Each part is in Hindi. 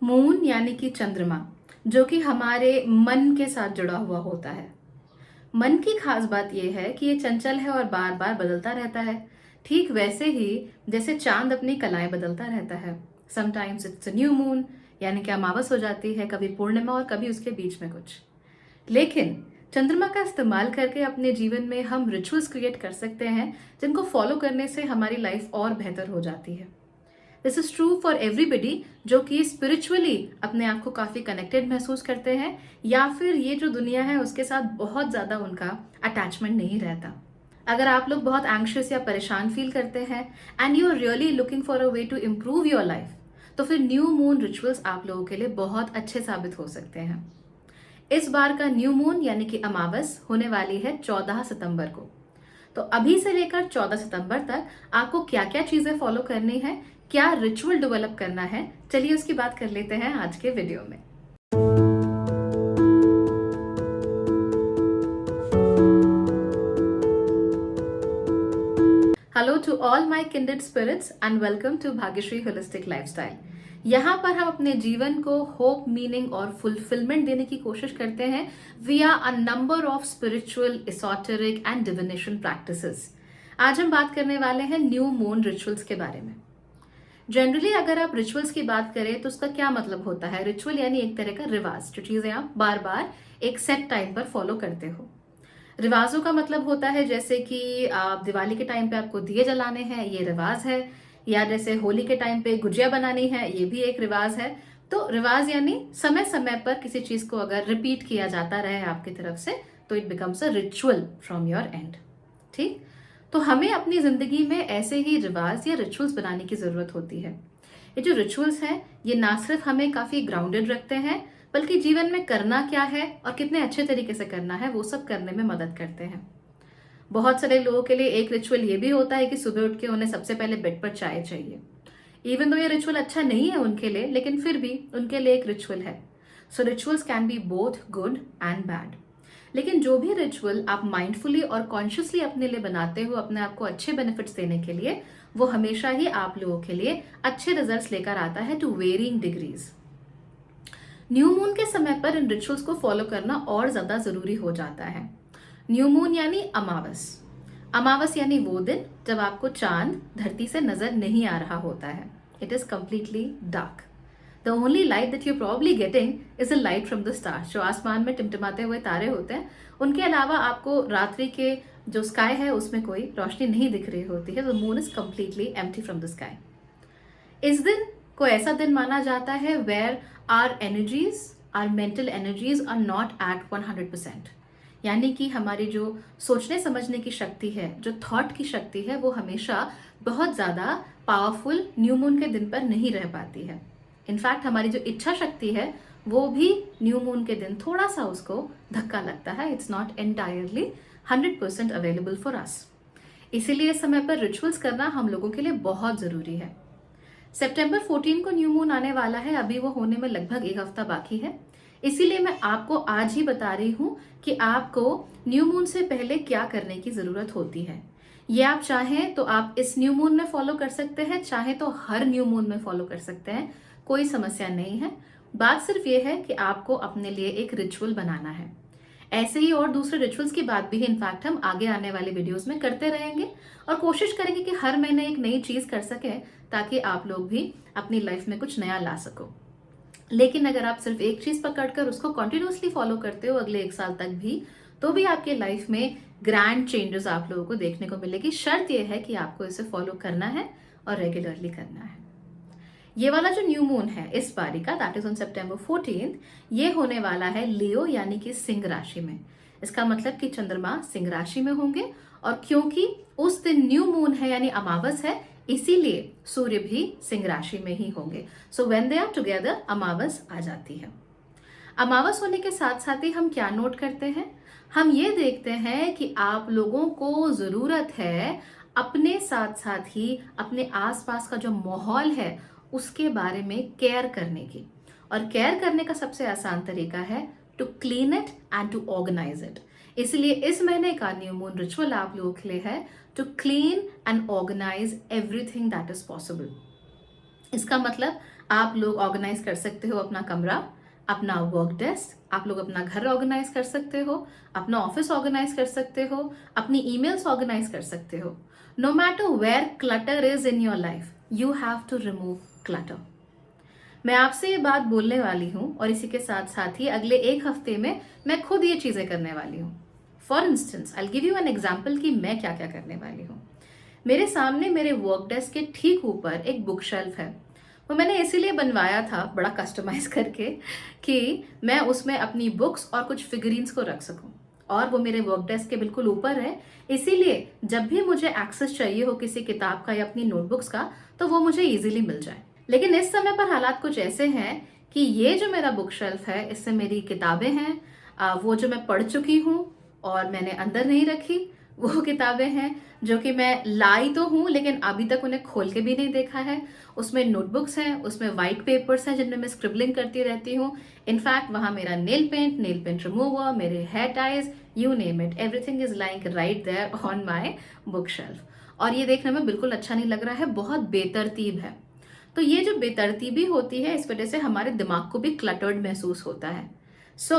मून यानी कि चंद्रमा, जो कि हमारे मन के साथ जुड़ा हुआ होता है। मन की खास बात यह है कि ये चंचल है और बार बार बदलता रहता है। ठीक वैसे ही जैसे चांद अपनी कलाएं बदलता रहता है। समटाइम्स इट्स न्यू मून यानी कि अमावस हो जाती है, कभी पूर्णिमा और कभी उसके बीच में कुछ। लेकिन चंद्रमा का इस्तेमाल करके अपने जीवन में हम रिचुअल्स क्रिएट कर सकते हैं, जिनको फॉलो करने से हमारी लाइफ और बेहतर हो जाती है। This is true for everybody जो कि स्पिरिचुअली अपने आप को काफी कनेक्टेड महसूस करते हैं, या फिर ये जो दुनिया है उसके साथ बहुत ज्यादा उनका अटैचमेंट नहीं रहता। अगर आप लोग बहुत एंग्शियस या परेशान फील करते हैं and you are really looking for a way to improve your life, तो फिर न्यू मून रिचुअल्स आप लोगों के लिए बहुत अच्छे साबित हो सकते हैं। इस बार का न्यू मून यानी कि अमावस होने वाली है 14 सितंबर को। तो अभी से लेकर 14 सितंबर तक आपको क्या क्या चीजें फॉलो करनी है, क्या रिचुअल डेवलप करना है, चलिए उसकी बात कर लेते हैं आज के वीडियो में। Hello to all my kindred spirits and welcome to Bhagyashree holistic lifestyle. यहाँ पर हम अपने जीवन को होप, मीनिंग और फुलफिलमेंट देने की कोशिश करते हैं विया a number of spiritual, esoteric and divination practices. आज हम बात करने वाले हैं न्यू मून रिचुअल्स के बारे में। जनरली अगर आप रिचुअल्स की बात करें तो उसका क्या मतलब होता है? रिचुअल यानी एक तरह का रिवाज, जो चीजें आप बार बार एक सेट टाइम पर फॉलो करते हो। रिवाजों का मतलब होता है जैसे कि आप दिवाली के टाइम पे आपको दिए जलाने हैं, ये रिवाज है। या जैसे होली के टाइम पे गुजिया बनानी है, ये भी एक रिवाज है। तो रिवाज यानी समय समय पर किसी चीज को अगर रिपीट किया जाता रहे आपकी तरफ से, तो it becomes a ritual from your and. ठीक, तो हमें अपनी जिंदगी में ऐसे ही रिवाज या रिचुअल्स बनाने की जरूरत होती है। ये जो रिचुअल्स हैं, ये ना सिर्फ हमें काफी ग्राउंडेड रखते हैं, बल्कि जीवन में करना क्या है और कितने अच्छे तरीके से करना है वो सब करने में मदद करते हैं। बहुत सारे लोगों के लिए एक रिचुअल ये भी होता है कि सुबह उठ के उन्हें सबसे पहले बेड पर चाय चाहिए। इवन दो ये रिचुअल अच्छा नहीं है उनके लिए, लेकिन फिर भी उनके लिए एक रिचुअल है। So rituals can be both good and bad. लेकिन जो भी रिचुअल आप माइंडफुली और कॉन्शियसली अपने लिए बनाते हो, अपने आप को अच्छे बेनिफिट्स देने के लिए, वो हमेशा ही आप लोगों के लिए अच्छे रिजल्ट्स लेकर आता है to varying degrees. New moon के समय पर इन रिचुअल्स को फॉलो करना और ज्यादा जरूरी हो जाता है। न्यू मून यानी अमावस। अमावस यानी वो दिन जब आपको चांद धरती से नजर नहीं आ रहा होता है। It is completely dark. The only light that you probably getting is a light from the stars. जो आसमान में टिमटिमाते हुए तारे होते हैं, उनके अलावा आपको रात्रि के जो स्काई है उसमें कोई रोशनी नहीं दिख रही होती है। The moon is completely empty from the sky. इस दिन को ऐसा दिन माना जाता है where our energies, our mental energies are not at 100%। यानी कि हमारी जो सोचने समझने की शक्ति है, जो थॉट की शक्ति है, वो हमेशा बहुत ज्यादा पावरफुल न्यू मून के दिन पर नहीं रह पाती है। इनफैक्ट हमारी जो इच्छा शक्ति है वो भी न्यू मून के दिन थोड़ा सा उसको धक्का लगता है। It's not entirely 100% available for us. इसीलिए इस समय पर रिचुअल्स करना हम लोगों के लिए बहुत जरूरी है। सितंबर 14 को न्यू मून आने वाला है। अभी वो होने में लगभग एक हफ्ता बाकी है। इसीलिए मैं आपको आज ही बता रही हूं कि आपको न्यू मून से पहले क्या करने की जरूरत होती है। ये आप चाहें तो आप इस न्यू मून में फॉलो कर सकते हैं, चाहे तो हर न्यू मून में फॉलो कर सकते हैं, कोई समस्या नहीं है। बात सिर्फ ये है कि आपको अपने लिए एक रिचुअल बनाना है। ऐसे ही और दूसरे रिचुअल्स की बात भी इनफैक्ट हम आगे आने वाले वीडियोस में करते रहेंगे और कोशिश करेंगे कि हर महीने एक नई चीज कर सकें, ताकि आप लोग भी अपनी लाइफ में कुछ नया ला सको। लेकिन अगर आप सिर्फ एक चीज पकड़कर उसको कंटिन्यूअसली फॉलो करते हो अगले एक साल तक भी, तो भी आपके लाइफ में ग्रैंड चेंजेस आप लोगों को देखने को मिलेगी। शर्त यह है कि आपको इसे फॉलो करना है और रेगुलरली करना है। ये वाला जो न्यू मून है इस बारी का, दैट इज ऑन सितंबर 14, ये होने वाला है लियो यानी कि सिंह राशि में। इसका मतलब कि चंद्रमा सिंह राशि में होंगे, और क्योंकि उस दिन न्यू मून है यानी अमावस है, इसीलिए सूर्य भी सिंह राशि में ही होंगे। So when they are together अमावस आ जाती है। अमावस होने के साथ साथ ही हम क्या नोट करते हैं? हम ये देखते हैं कि आप लोगों को जरूरत है अपने साथ साथ ही अपने आसपास का जो माहौल है उसके बारे में केयर करने की। और केयर करने का सबसे आसान तरीका है to clean it and to organise it. इसलिए इस महीने का न्यू मून रिचुअल आप लोगों के लिए है to clean and organise everything that is possible. इसका मतलब आप लोग ऑर्गेनाइज कर सकते हो अपना कमरा, अपना वर्क डेस्क, आप लोग अपना घर ऑर्गेनाइज कर सकते हो, अपना ऑफिस ऑर्गेनाइज कर सकते हो, अपनी ईमेल्स ऑर्गेनाइज कर सकते हो। No matter where clutter is in your life, you have to remove clutter. मैं आपसे ये बात बोलने वाली हूँ और इसी के साथ साथ ही अगले एक हफ्ते में मैं खुद ये चीजें करने वाली हूँ। For instance I give you an example कि मैं क्या क्या करने वाली हूँ। मेरे सामने मेरे वर्क डेस्क के ठीक ऊपर एक बुक शेल्फ है। वो मैंने इसीलिए बनवाया था बड़ा कस्टमाइज करके कि मैं उसमें अपनी बुक्स और कुछ फिगरीन्स को रख सकूं, और वो मेरे वर्क डेस्क के बिल्कुल ऊपर है। इसीलिए जब भी मुझे एक्सेस चाहिए हो किसी किताब का या अपनी नोटबुक्स का, तो वो मुझे इजीली मिल जाए। लेकिन इस समय पर हालात कुछ ऐसे हैं कि ये जो मेरा बुक शेल्फ है, इससे मेरी किताबें हैं, वो जो मैं पढ़ चुकी हूँ और मैंने अंदर नहीं रखी, वो किताबें हैं जो कि मैं लाई तो हूँ लेकिन अभी तक उन्हें खोल के भी नहीं देखा है। उसमें नोटबुक्स हैं, उसमें वाइट पेपर्स हैं जिनमें मैं स्क्रिबलिंग करती रहती हूँ। इनफैक्ट वहां मेरा नेल पेंट रिमूवर, मेरे hair ties, you name it, everything is like right there on my book shelf. और ये देखने में बिल्कुल अच्छा नहीं लग रहा है, बहुत बेतरतीब है। तो ये जो बेतरतीबी होती है, इस वजह से हमारे दिमाग को भी क्लटर्ड महसूस होता है। So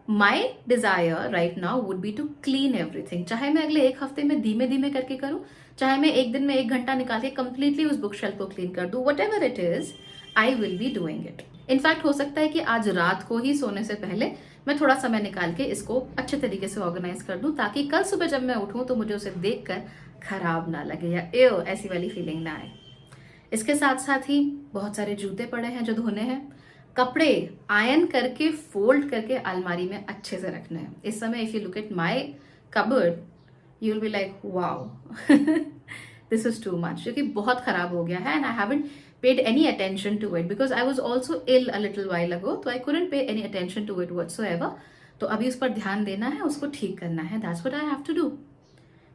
my desire right now would be to clean everything. चाहे मैं अगले एक हफ्ते में धीमे धीमे करके करूं, चाहे मैं एक दिन में 1 घंटा निकाल के कंप्लीटली उस बुक शेल्फ को क्लीन कर दूं, what ever it is, I will be doing it. In fact हो सकता है कि आज रात को ही सोने से पहले मैं थोड़ा समय निकाल के इसको अच्छे तरीके से ऑर्गेनाइज कर दूं, ताकि कल सुबह जब मैं उठूं तो मुझे उसे देखकर खराब ना लगे या एव ऐसी वाली फीलिंग ना आए। इसके साथ साथ ही बहुत सारे जूते पड़े हैं जो धोने हैं। कपड़े आयन करके फोल्ड करके अलमारी में अच्छे से रखने हैं। इस समय if you look at my cupboard, you will be like wow, this is too much, जो कि बहुत खराब हो गया है and I haven't paid any attention to it because I was also ill a little while ago, तो I couldn't pay any attention to it whatsoever. तो अभी उस पर ध्यान देना है, उसको ठीक करना है, that's what I have to do.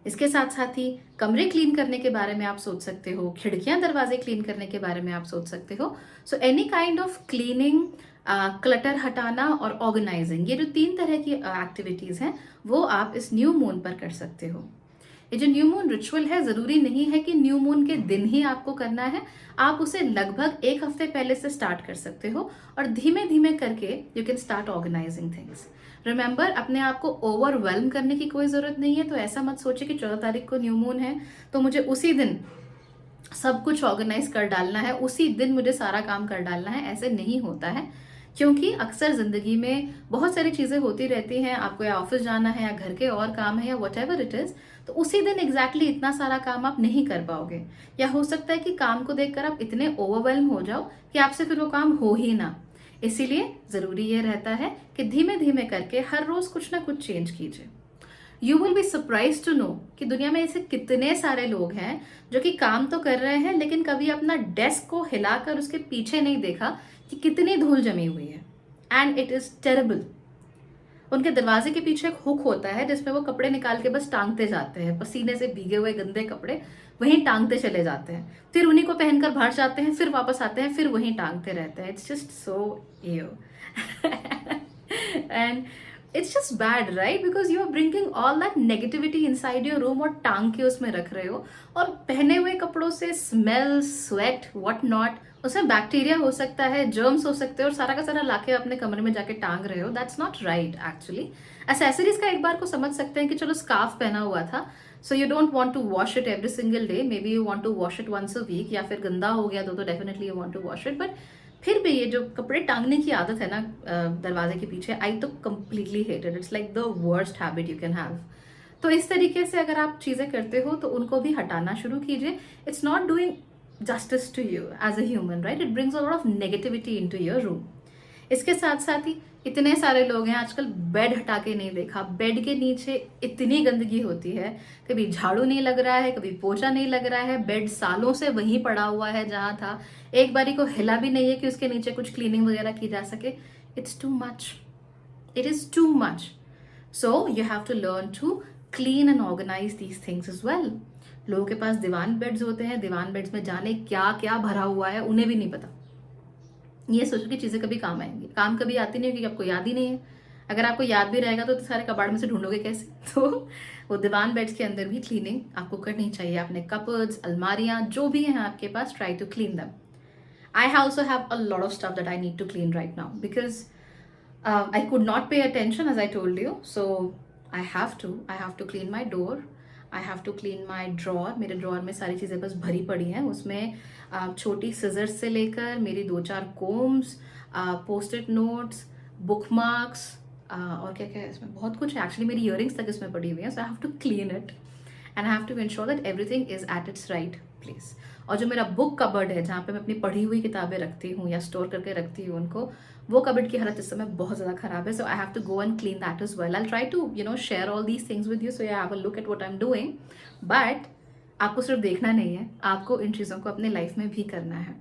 इसके साथ साथ ही कमरे क्लीन करने के बारे में आप सोच सकते हो, खिड़कियां दरवाजे क्लीन करने के बारे में आप सोच सकते हो। So any kind of cleaning, clutter हटाना और ऑर्गेनाइजिंग, ये जो 3 तरह की एक्टिविटीज हैं वो आप इस न्यू मून पर कर सकते हो। ये जो न्यू मून रिचुअल है, जरूरी नहीं है कि न्यू मून के दिन ही आपको करना है, आप उसे लगभग एक हफ्ते पहले से स्टार्ट कर सकते हो और धीमे धीमे करके you can start organising things. Remember, अपने आप को ओवरवेलम करने की कोई जरूरत नहीं है। तो ऐसा मत सोचे कि 14 तारीख को न्यू मून है तो मुझे उसी दिन सब कुछ ऑर्गेनाइज कर डालना है, उसी दिन मुझे सारा काम कर डालना है। ऐसे नहीं होता है, क्योंकि अक्सर जिंदगी में बहुत सारी चीजें होती रहती हैं। आपको या ऑफिस जाना है या घर के और काम है या वट एवर इट इज, तो उसी दिन एग्जैक्टली इतना सारा काम आप नहीं कर पाओगे। या हो सकता है कि काम को देखकर आप इतने ओवरवेलम हो जाओ कि आपसे फिर वो काम हो ही ना। इसीलिए जरूरी ये रहता है कि धीमे धीमे करके हर रोज कुछ ना कुछ चेंज कीजिए। You will be surprise to know कि दुनिया में ऐसे कितने सारे लोग हैं जो कि काम तो कर रहे हैं लेकिन कभी अपना डेस्क को हिलाकर उसके पीछे नहीं देखा कि कितनी धूल जमी हुई है। And it is terrible. उनके दरवाजे के पीछे एक हुक होता है जिसमें वो कपड़े निकाल के बस टांगते जाते हैं, पसीने से भीगे हुए गंदे कपड़े वहीं टांगते चले जाते हैं, फिर उन्हीं को पहनकर बाहर जाते हैं, फिर वापस आते हैं, फिर वहीं टांगते रहते हैं। It's just so you and it's just bad, right? Because you are bringing all that negativity inside your room और टांग के उसमें रख रहे हो। और पहने हुए कपड़ों से स्मेल, स्वेट, व्हाट नॉट, उसमें बैक्टीरिया हो सकता है, जर्म्स हो सकते हैं, और सारा का सारा लाके अपने कमरे में जाके टांग रहे हो। That's not right actually. Accessories का एक बार को समझ सकते हैं कि चलो स्कार्फ पहना हुआ था, so you don't want to wash it every single day, maybe you want to wash it once a week, या फिर गंदा हो गया तो definitely you want to wash it. But फिर भी ये जो कपड़े टांगने की आदत है ना दरवाजे के पीछे, आई तो completely hate it. It's like the worst habit you can have. तो इस तरीके से अगर आप चीजें करते हो तो उनको भी हटाना शुरू कीजिए। It's not doing justice to you as a human, right? It brings a lot of negativity into your room. इसके साथ साथ ही इतने सारे लोग हैं आजकल बेड हटा के नहीं देखा। बेड के नीचे इतनी गंदगी होती है, कभी झाड़ू नहीं लग रहा है, कभी पोछा नहीं लग रहा है, बेड सालों से वहीं पड़ा हुआ है जहां था, एक बारी को हिला भी नहीं है कि उसके नीचे कुछ क्लीनिंग वगैरह की जा सके। It's too much, it is too much. So you have to learn to clean and organise these things as well. लोगों के पास दीवान बेड्स होते हैं, दीवान बेड्स में जाने क्या क्या भरा हुआ है उन्हें भी नहीं पता। ये सोचो कि चीजें कभी काम आएंगी, काम कभी आती नहीं क्योंकि आपको याद ही नहीं है। अगर आपको याद भी रहेगा तो सारे कबाड़ में से ढूंढोगे कैसे? तो वो दीवान बेड्स के अंदर भी क्लीनिंग आपको करनी चाहिए। अपने कपबोर्ड्स, अलमारियां जो भी हैं आपके पास, ट्राई टू क्लीन दम। I also have a lot of stuff that I need to clean right now because I could not pay attention as I told you. So I have to clean my door. I have to clean my drawer. मेरे ड्रॉर में सारी चीज़ें बस भरी पड़ी हैं, उसमें छोटी सिजर्स से लेकर मेरी 2-4 combs, posted notes, book marks, और क्या क्या है इसमें, बहुत कुछ है एक्चुअली। मेरी इयरिंग्स तक इसमें पड़ी हुई हैं, so I have to clean it and I have to ensure that everything is at its right place. और जो मेरा बुक कबर्ड है जहाँ पे मैं अपनी पढ़ी हुई किताबें रखती हूँ या स्टोर करके रखती हूँ उनको, वो कबर्ड की हालत इस समय बहुत ज़्यादा खराब है, so I have to go and clean that is well. I try to share all these things with you, so you have a look at what I am doing. But आपको सिर्फ देखना नहीं है, आपको इन चीज़ों को अपने लाइफ में भी करना है।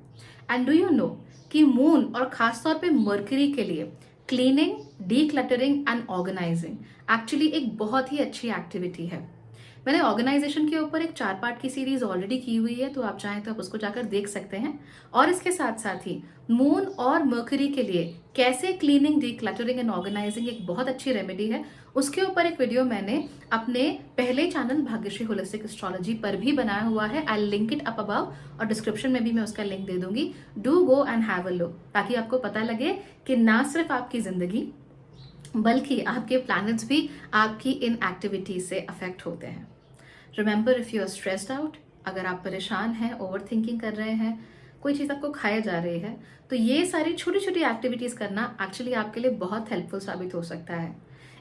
एंड डू यू नो कि मून और खासतौर पे मर्करी के लिए cleaning, decluttering and organising actually एक बहुत ही अच्छी एक्टिविटी है। मैंने ऑर्गेनाइजेशन के ऊपर एक 4 पार्ट की सीरीज ऑलरेडी की हुई है, तो आप चाहें तो आप उसको जाकर देख सकते हैं। और इसके साथ साथ ही मून और मर्करी के लिए कैसे cleaning, decluttering and organising एक बहुत अच्छी रेमेडी है, उसके ऊपर एक वीडियो मैंने अपने पहले चैनल भाग्यश्री होलिस्टिक एस्ट्रोलॉजी पर भी बनाया हुआ है। I link it up above और डिस्क्रिप्शन में भी मैं उसका लिंक दे दूंगी। Do go and have a look, ताकि आपको पता लगे कि ना सिर्फ आपकी जिंदगी बल्कि आपके प्लैनेट्स भी आपकी इन एक्टिविटीज से अफेक्ट होते हैं। Remember, if you are stressed out, अगर आप परेशान हैं, ओवर थिंकिंग कर रहे हैं, कोई चीज़ आपको खाए जा रही है, तो ये सारी छोटी छोटी एक्टिविटीज़ करना एक्चुअली आपके लिए बहुत हेल्पफुल साबित हो सकता है।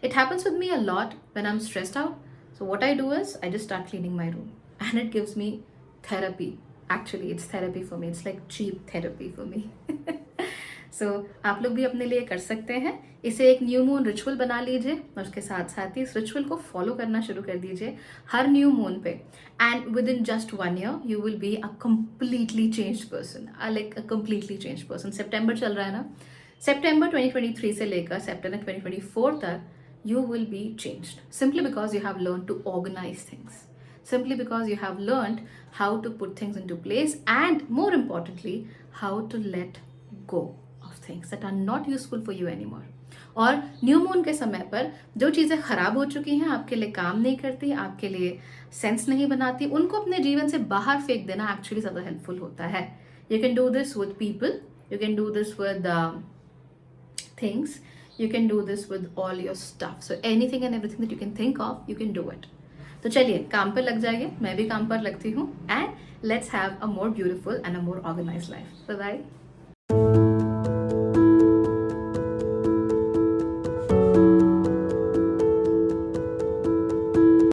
It happens with me a lot when I am stressed out, so what I do is I just start cleaning my room and it gives me therapy. Actually it's therapy for me, it's like cheap therapy for me. So आप लोग भी अपने लिए कर सकते हैं। इसे एक न्यू मून रिचुअल बना लीजिए और उसके साथ साथ ही इस रिचुअल को फॉलो करना शुरू कर दीजिए हर न्यू मून पे, and within just 1 year you will be a completely changed person, like a completely changed person. सितंबर चल रहा है ना, सितंबर 2023 से लेकर सितंबर 2024 तक you will be changed simply because you have learned to organize things, simply because you have learned how to put things into place, and more importantly how to let go of things that are not useful for you anymore. और न्यू मून के समय पर जो चीज़ें खराब हो चुकी हैं, आपके लिए काम नहीं करती, आपके लिए सेंस नहीं बनाती, उनको अपने जीवन से बाहर फेंक देना एक्चुअली ज़्यादा हेल्पफुल होता है। You can do this with people, you can do this with things, you can do this with all your stuff, so anything and everything that you can think of, you can do it. तो चलिए काम पर लग जाइए, मैं भी काम पर लगती हूँ, and let's have a more beautiful and a more organized life. Bye bye.